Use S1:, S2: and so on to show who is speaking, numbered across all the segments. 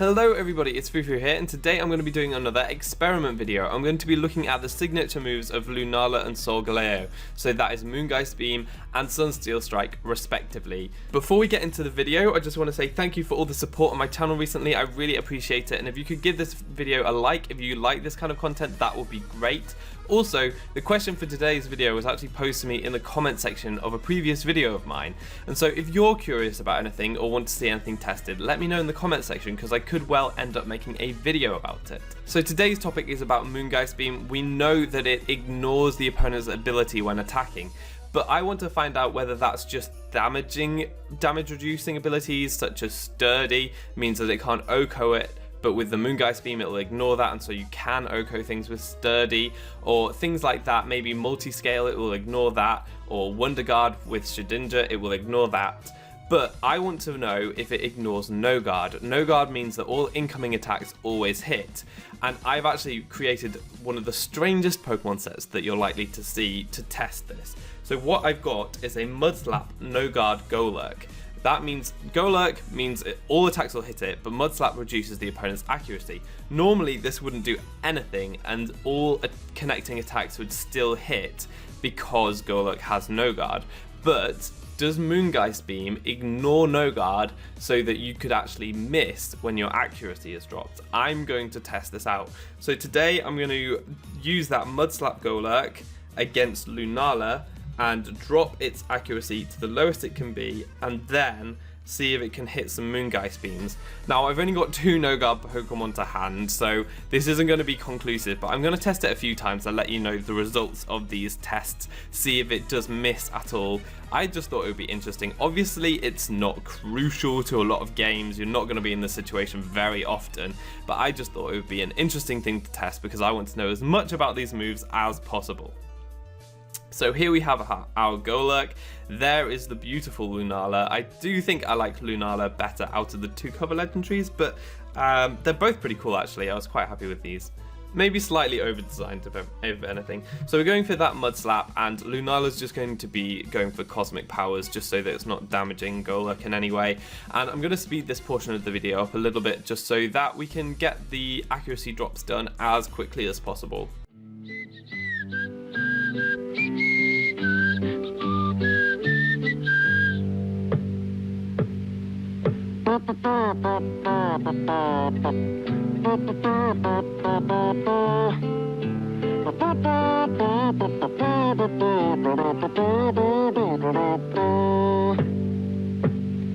S1: Hello everybody, it's Fufu here, and today I'm going to be doing another experiment video. I'm going to be looking at the signature moves of Lunala and Solagleo, so that is Moongeist Beam and Sunsteel Strike respectively. Before we get into the video, I just want to say thank you for all the support on my channel recently. I really appreciate it, and if you could give this video a like if you like this kind of content, that would be great. Also, the question for today's video was actually posed to me in the comment section of a previous video of mine, and so if you're curious about anything or want to see anything tested, let me know in the comment section because I could well end up making a video about it. So today's topic is about Moongeist Beam. We know that it ignores the opponent's ability when attacking, but I want to find out whether that's just damage reducing abilities such as Sturdy, means that it can't OHKO it, but with the Moongeist Beam it will ignore that, and so you can OHKO things with Sturdy, or things like that. Maybe Multi-Scale, it will ignore that, or Wonder Guard with Shedinja, it will ignore that. But I want to know if it ignores No Guard. No Guard means that all incoming attacks always hit, and I've actually created one of the strangest Pokemon sets that you're likely to see to test this. So what I've got is a Mudslap No Guard Golurk. That means Golurk means all attacks will hit it, but Mudslap reduces the opponent's accuracy. Normally this wouldn't do anything and all connecting attacks would still hit because Golurk has No Guard, but does Moongeist Beam ignore No Guard so that you could actually miss when your accuracy is dropped? I'm going to test this out. So today I'm going to use that Mudslap Golurk against Lunala and drop its accuracy to the lowest it can be, and then see if it can hit some Moongeist Beams. Now I've only got 2 No Guard Pokemon to hand, so this isn't going to be conclusive, but I'm going to test it a few times and let you know the results of these tests, see if it does miss at all. I just thought it would be interesting. Obviously it's not crucial to a lot of games, you're not going to be in this situation very often, but I just thought it would be an interesting thing to test because I want to know as much about these moves as possible. So here we have our Golurk. There is the beautiful Lunala. I do think I like Lunala better out of the 2 cover legendaries, but they're both pretty cool actually. I was quite happy with these. Maybe slightly over-designed if anything. So we're going for that Mudslap, and Lunala's just going to be going for Cosmic Powers just so that it's not damaging Golurk in any way. And I'm going to speed this portion of the video up a little bit just so that we can get the accuracy drops done as quickly as possible.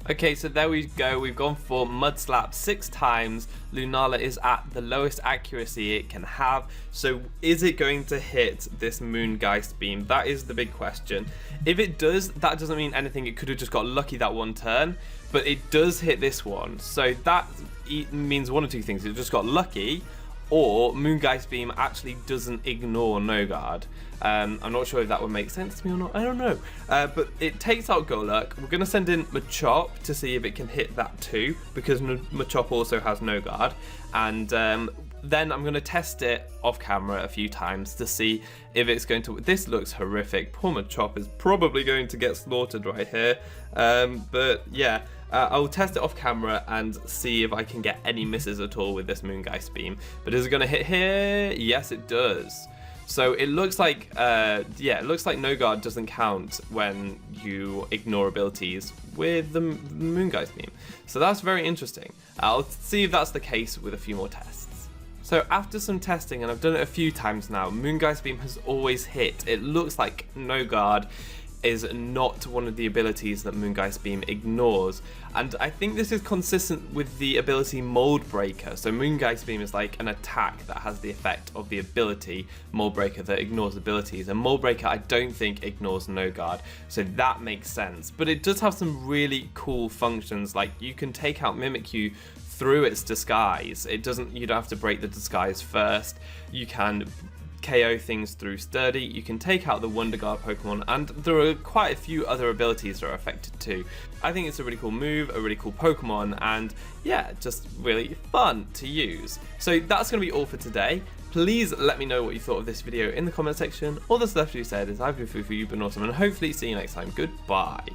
S1: Okay, so there we go, we've gone for Mudslap 6 times. Lunala is at the lowest accuracy it can have, so is it going to hit this Moongeist Beam? That is the big question. If it does, that doesn't mean anything, it could have just got lucky that one turn, but it does hit this one, so that means one of 2 things. It just got lucky, or Moongeist Beam actually doesn't ignore No Guard. I'm not sure if that would make sense to me or not, I don't know. But it takes out Golurk. We're going to send in Machop to see if it can hit that too, because Machop also has No Guard. And then I'm going to test it off camera a few times to see if it's going to... This looks horrific. Poor Machop is probably going to get slaughtered right here. But yeah, I'll test it off camera and see if I can get any misses at all with this Moongeist Beam. But is it going to hit here? Yes, it does. So it looks like, yeah, it looks like No Guard doesn't count when you ignore abilities with the Moongeist Beam. So that's very interesting. I'll see if that's the case with a few more tests. So after some testing, and I've done it a few times now, Moongeist Beam has always hit. It looks like No Guard is not one of the abilities that Moongeist Beam ignores, and I think this is consistent with the ability Mold Breaker. So Moongeist Beam is like an attack that has the effect of the ability Mold Breaker that ignores abilities, and Mold Breaker I don't think ignores No Guard, so that makes sense. But it does have some really cool functions, like you can take out Mimikyu through its disguise. You don't have to break the disguise first. You can KO things through Sturdy, you can take out the Wonder Guard Pokemon, and there are quite a few other abilities that are affected too. I think it's a really cool move, a really cool Pokemon, and yeah, just really fun to use. So that's going to be all for today. Please let me know what you thought of this video in the comment section. All that's left to be said is I've been Fufu, you've been awesome, and hopefully see you next time. Goodbye.